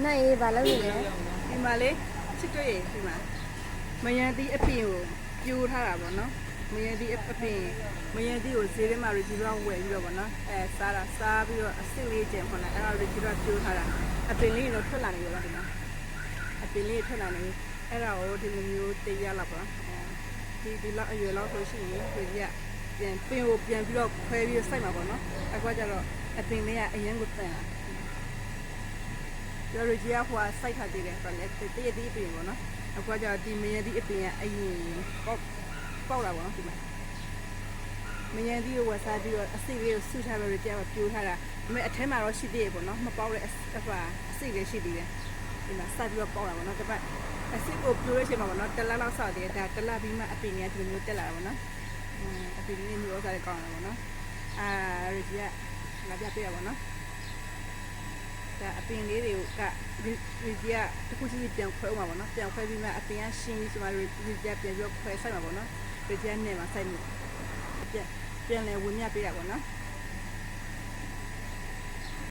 နိုင်ဘာလို့လဲ ဒီမှာလေချစ်တွေ့ရဒီမှာမယန်တီးအပင်ကိုပြိုးထားတာပေါ့နော်မယန်တီးအပင်မယန်တီးကိုဈေးထဲမှာရီဂျီတော့ဝယ်ပြီးတော့ပေါ့နော်စားပြီးတော့အစ်စ်လေးကျင်ခွန်လိုက်အဲ့ဒါရီဂျီတော့ပြိုးထားတာအပင်လေးတော့ထွက်လာနေရောဒီမှာအပင်လေးထွက်လာနေအဲ့ဒါကိုဒီလိုမျိုးတရလောက်ပေါ့ဒီလောက်အရွယ်လောက်ဆိုရှိရင်ရီဂျီကပြန်ပင်ကိုပြန်ပြီးတော့ခွဲပြီးတော့စိုက်မှာပေါ့နော်အခုကကျတော့အပင်လေးကအရင်ကတန်လာကျော်ရီဂျီကဟိုစိုက်ထားသေးတယ်ဆိုတော့တရတီးအပင်ပေါ့နော်အခုကကျတော့ဒီမယန်တီးအပင်ကအရင်ပေါက်လာပေါ့နော်ဒီမှာမယန်တီးကိုဝတ်စားပြီးတော့အစိလေးကိုဆူထားပြီးတော့ပြိုးထားတာဒါပေမဲ့အထဲမှာတော့ရှိသေးတယ်ပေါ့နော်မပေါက်တဲ့အစိလေးရှိသေးတယ်ဒီမှာစိုက်ပြီးတော့ပေါက်လာပေါ့နော်တပတ်အစိကိုပြိုးလို့ရှိမှာပေါ့နော်တစ်လလောက်ဆောက်သေးတယ်ဒါတစ်လပြီးမှအပင်ကြီးဒီလိုမျိုးတက်လာတာပေါ့နော်အပင်လေးမျိုးစားရကောင်းတာပေါ့နော်ရီဂျီကငါပြပေးရပါနော်ဒါအပင်လေးတွေကရီဂျီကတစ်ခုချင်းပြန်ခွဲအောင်ပါနော်ပြန်ခွဲပြီးမှအပင်ကရှင်းပြီးဆိုမှရီဂျီကပြန်ပြီးခွဲဆိုင်မှာပေါ့နော်ရီဂျီကနေမှာဆိုင်ပြန်လဲဝင်မြပေးတာပေါ့နော်